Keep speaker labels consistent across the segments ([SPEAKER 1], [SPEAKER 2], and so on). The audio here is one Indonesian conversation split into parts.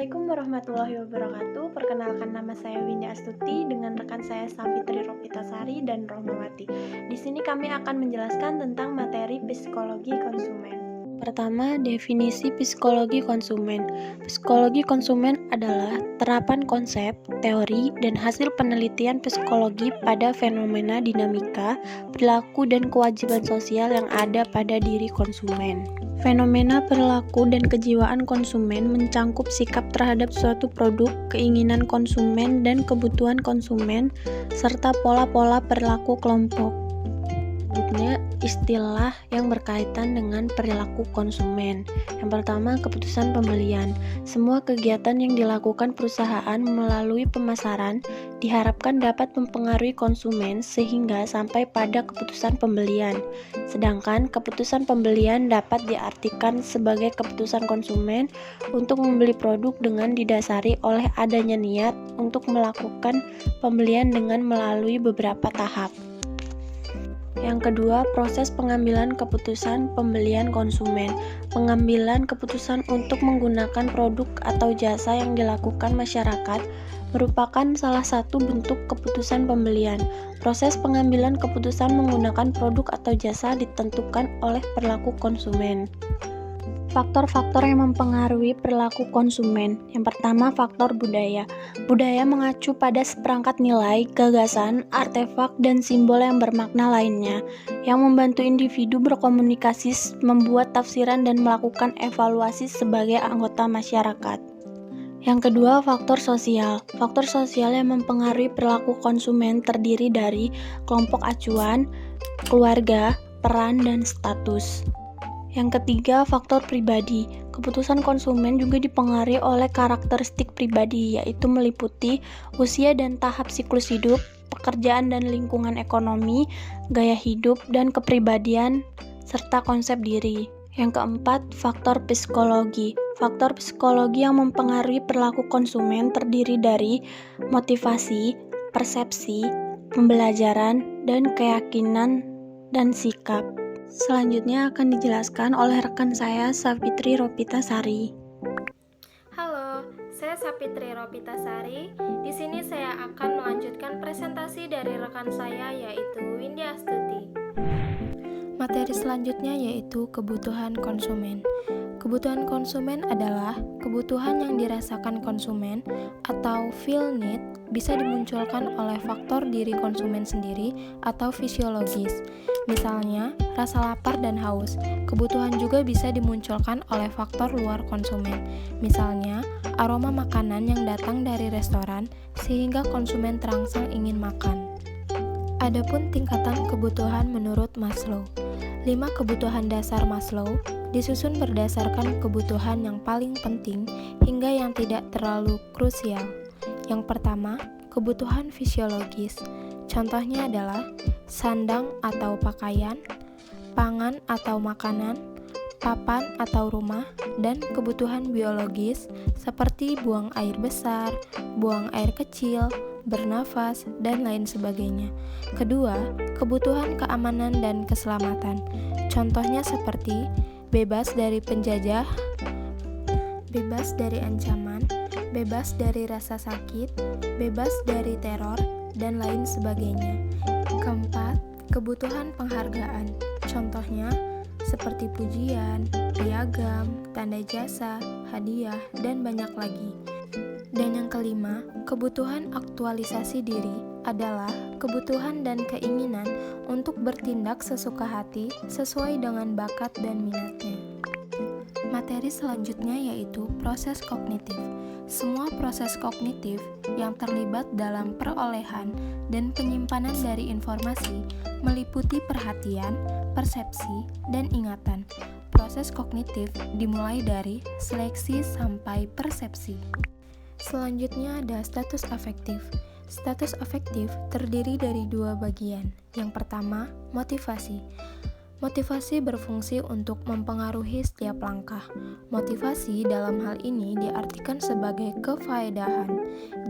[SPEAKER 1] Assalamualaikum warahmatullahi wabarakatuh. Perkenalkan, nama saya Winda Astuti dengan rekan saya Savitri Ropitasari dan Rohmawati. Di sini kami akan menjelaskan tentang materi psikologi konsumen. Pertama, definisi psikologi konsumen. Psikologi konsumen adalah terapan konsep, teori, dan hasil penelitian psikologi pada fenomena dinamika, perilaku, dan kewajiban sosial yang ada pada diri konsumen. Fenomena perilaku dan kejiwaan konsumen mencangkup sikap terhadap suatu produk, keinginan konsumen dan kebutuhan konsumen, serta pola-pola perilaku kelompok. Selanjutnya, istilah yang berkaitan dengan perilaku konsumen. Yang pertama, keputusan pembelian. Semua kegiatan yang dilakukan perusahaan melalui pemasaran diharapkan dapat mempengaruhi konsumen sehingga sampai pada keputusan pembelian. Sedangkan keputusan pembelian dapat diartikan sebagai keputusan konsumen untuk membeli produk dengan didasari oleh adanya niat untuk melakukan pembelian dengan melalui beberapa tahap. Yang kedua, proses pengambilan keputusan pembelian konsumen. Pengambilan keputusan untuk menggunakan produk atau jasa yang dilakukan masyarakat merupakan salah satu bentuk keputusan pembelian. Proses pengambilan keputusan menggunakan produk atau jasa ditentukan oleh perilaku konsumen. Faktor-faktor yang mempengaruhi perilaku konsumen. Yang pertama, faktor budaya. Budaya mengacu pada seperangkat nilai, gagasan, artefak, dan simbol yang bermakna lainnya, yang membantu individu berkomunikasi, membuat tafsiran, dan melakukan evaluasi sebagai anggota masyarakat. Yang kedua, faktor sosial. Faktor sosial yang mempengaruhi perilaku konsumen terdiri dari kelompok acuan, keluarga, peran, dan status. Yang ketiga, faktor pribadi. Keputusan konsumen juga dipengaruhi oleh karakteristik pribadi, yaitu meliputi usia dan tahap siklus hidup, pekerjaan dan lingkungan ekonomi, gaya hidup dan kepribadian, serta konsep diri. Yang keempat, faktor psikologi. Faktor psikologi yang mempengaruhi perilaku konsumen terdiri dari motivasi, persepsi, pembelajaran, dan keyakinan dan sikap. Selanjutnya akan dijelaskan oleh rekan saya, Savitri Ropitasari.
[SPEAKER 2] Halo, saya Savitri Ropitasari. Di sini saya akan melanjutkan presentasi dari rekan saya, yaitu Windy Astuti. Materi selanjutnya yaitu kebutuhan konsumen. Kebutuhan konsumen adalah kebutuhan yang dirasakan konsumen atau feel need bisa dimunculkan oleh faktor diri konsumen sendiri atau fisiologis. Misalnya, rasa lapar dan haus. Kebutuhan juga bisa dimunculkan oleh faktor luar konsumen. Misalnya, aroma makanan yang datang dari restoran sehingga konsumen terangsang ingin makan. Adapun tingkatan kebutuhan menurut Maslow. 5 kebutuhan dasar Maslow disusun berdasarkan kebutuhan yang paling penting hingga yang tidak terlalu krusial. Yang pertama, kebutuhan fisiologis. Contohnya adalah sandang atau pakaian, pangan atau makanan, papan atau rumah, dan kebutuhan biologis seperti buang air besar, buang air kecil, bernafas, dan lain sebagainya. Kedua, kebutuhan keamanan dan keselamatan. Contohnya seperti bebas dari penjajah, bebas dari ancaman, bebas dari rasa sakit, bebas dari teror, dan lain sebagainya. Keempat, kebutuhan penghargaan. Contohnya seperti pujian, piagam, tanda jasa, hadiah, dan banyak lagi. Dan yang kelima, kebutuhan aktualisasi diri adalah kebutuhan dan keinginan untuk bertindak sesuka hati sesuai dengan bakat dan minatnya. Materi selanjutnya yaitu proses kognitif. Semua proses kognitif yang terlibat dalam perolehan dan penyimpanan dari informasi meliputi perhatian, persepsi, dan ingatan. Proses kognitif dimulai dari seleksi sampai persepsi. Selanjutnya ada status afektif. Status afektif terdiri dari 2 bagian. Yang pertama, motivasi. Motivasi berfungsi untuk mempengaruhi setiap langkah. Motivasi dalam hal ini diartikan sebagai kefaedahan.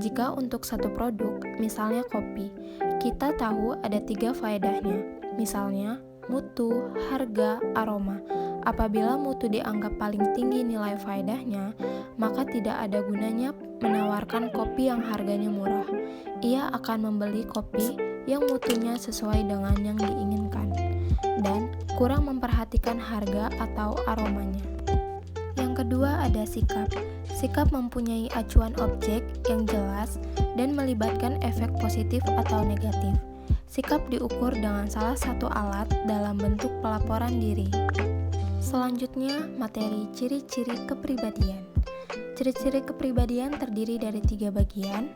[SPEAKER 2] Jika untuk satu produk, misalnya kopi, kita tahu ada 3 faedahnya. Misalnya, mutu, harga, aroma. Apabila mutu dianggap paling tinggi nilai faedahnya, maka tidak ada gunanya menawarkan kopi yang harganya murah. Ia akan membeli kopi yang mutunya sesuai dengan yang diinginkan dan kurang memperhatikan harga atau aromanya. Yang kedua ada sikap. Sikap mempunyai acuan objek yang jelas dan melibatkan efek positif atau negatif. Sikap diukur dengan salah satu alat dalam bentuk pelaporan diri. Selanjutnya, materi ciri-ciri kepribadian. Ciri-ciri kepribadian terdiri dari 3 bagian.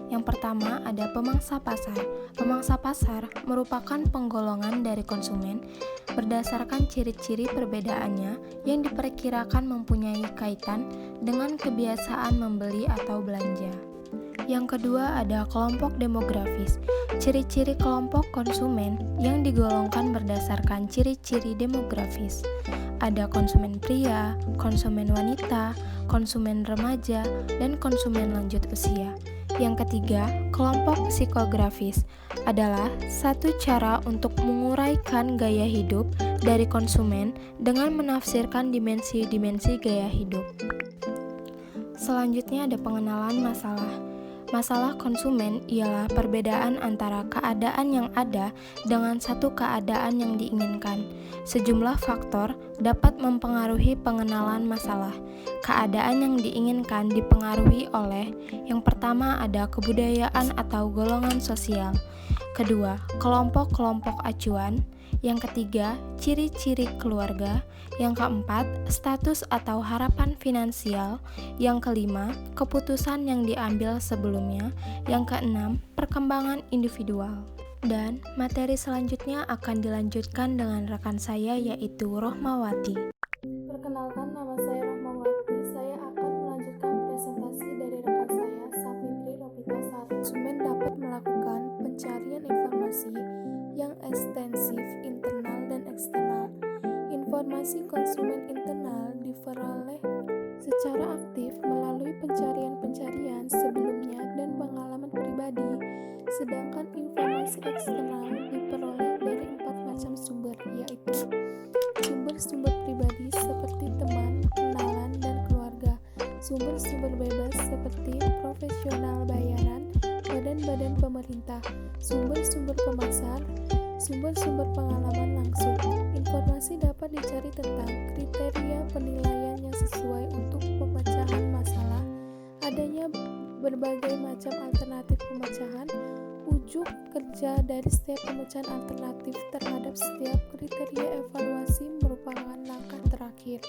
[SPEAKER 2] Yang pertama ada pemangsa pasar. Pemangsa pasar merupakan penggolongan dari konsumen berdasarkan ciri-ciri perbedaannya yang diperkirakan mempunyai kaitan dengan kebiasaan membeli atau belanja. Yang kedua ada kelompok demografis. Ciri-ciri kelompok konsumen yang digolongkan berdasarkan ciri-ciri demografis. Ada konsumen pria, konsumen wanita, konsumen remaja, dan konsumen lanjut usia. Yang ketiga, kelompok psikografis adalah satu cara untuk menguraikan gaya hidup dari konsumen dengan menafsirkan dimensi-dimensi gaya hidup. Selanjutnya ada pengenalan masalah. Masalah konsumen ialah perbedaan antara keadaan yang ada dengan satu keadaan yang diinginkan. Sejumlah faktor dapat mempengaruhi pengenalan masalah. Keadaan yang diinginkan dipengaruhi oleh yang pertama ada kebudayaan atau golongan sosial. Kedua, kelompok-kelompok acuan. Yang ketiga, ciri-ciri keluarga. Yang keempat, status atau harapan finansial. Yang kelima, keputusan yang diambil sebelumnya. Yang keenam, perkembangan individual. Dan materi selanjutnya akan dilanjutkan dengan rekan saya yaitu Rohmawati.
[SPEAKER 1] Perkenalkan, nama saya Rohmawati. Saya akan melanjutkan presentasi dari rekan saya, Savitri Ropita Sari. Konsumen dapat melakukan pencarian informasi yang ekstensif, internal dan eksternal. Informasi konsumen internal diperoleh secara aktif melalui pencarian-pencarian sebelumnya dan pengalaman pribadi, sedangkan informasi eksternal diperoleh dari 4 macam sumber, yaitu sumber-sumber pribadi seperti teman, kenalan, dan keluarga, sumber-sumber bebas seperti profesional bayaran, badan-badan pemerintah, sumber-sumber pemasar, sumber-sumber pengalaman langsung. Informasi dapat dicari tentang kriteria penilaian yang sesuai untuk pemecahan masalah, adanya berbagai macam alternatif pemecahan, ujuk kerja dari setiap pemecahan alternatif terhadap setiap kriteria evaluasi merupakan langkah terakhir.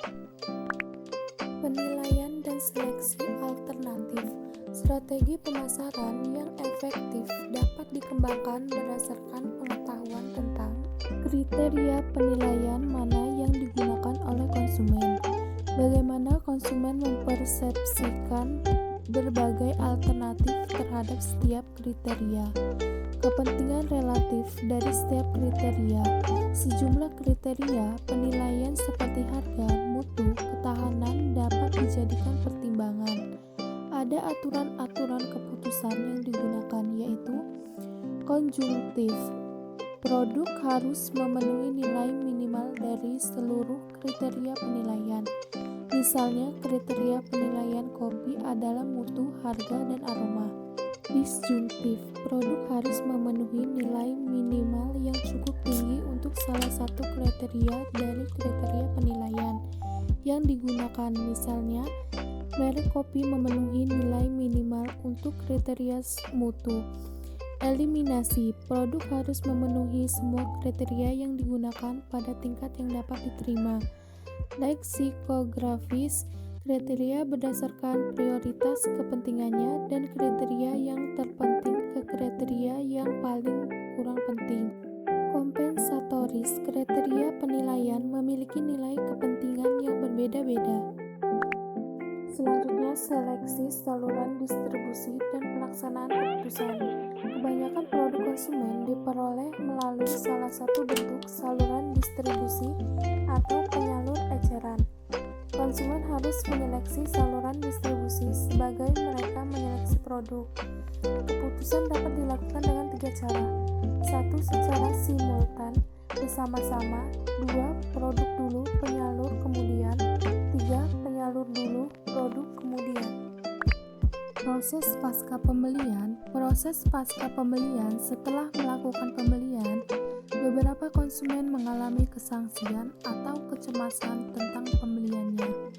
[SPEAKER 1] Penilaian dan seleksi alternatif. Strategi pemasaran yang efektif dapat dikembangkan berdasarkan pengetahuan tentang kriteria penilaian mana yang digunakan oleh konsumen, bagaimana konsumen mempersepsikan berbagai alternatif terhadap setiap kriteria, kepentingan relatif dari setiap kriteria, sejumlah kriteria penilaian seperti harga, mutu, ketahanan dapat dijadikan pertimbangan. Ada aturan-aturan keputusan yang digunakan yaitu konjungtif. Produk harus memenuhi nilai minimal dari seluruh kriteria penilaian. Misalnya, kriteria penilaian kopi adalah mutu, harga, dan aroma. Disjungtif. Produk harus memenuhi nilai minimal yang cukup tinggi untuk salah satu kriteria dari kriteria penilaian yang digunakan. Misalnya, merek kopi memenuhi nilai minimal untuk kriteria mutu. Eliminasi. Produk harus memenuhi semua kriteria yang digunakan pada tingkat yang dapat diterima. Leksikografis. Kriteria berdasarkan prioritas kepentingannya dan kriteria yang terpenting ke kriteria yang paling kurang penting. Kompensatoris. Kriteria penilaian memiliki nilai kepentingan yang berbeda-beda. Selanjutnya, seleksi saluran distribusi dan pelaksanaan keputusan. Kebanyakan produk konsumen diperoleh melalui salah satu bentuk saluran distribusi atau penyalur eceran. Konsumen harus menyeleksi saluran distribusi sebagai mereka menyeleksi produk. Keputusan dapat dilakukan dengan 3 cara. 1. Secara simultan, bersama-sama. 2. Produk dulu, penyalur
[SPEAKER 3] Proses pasca pembelian. Proses pasca pembelian setelah melakukan pembelian, beberapa konsumen mengalami kesangsian atau kecemasan tentang pembeliannya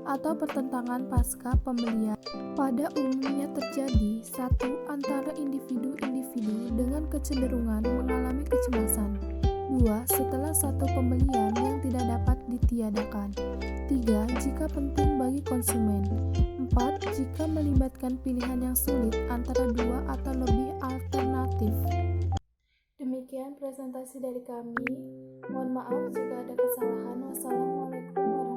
[SPEAKER 3] atau pertentangan pasca pembelian. Pada umumnya terjadi satu antara individu-individu dengan kecenderungan mengalami kecemasan. 2. Setelah satu pembelian yang tidak dapat ditiadakan. 3. Jika penting bagi konsumen. 4. Jika melibatkan pilihan yang sulit antara dua atau lebih alternatif. Demikian presentasi dari kami. Mohon maaf jika ada kesalahan. Wassalamualaikum warahmatullahi wabarakatuh.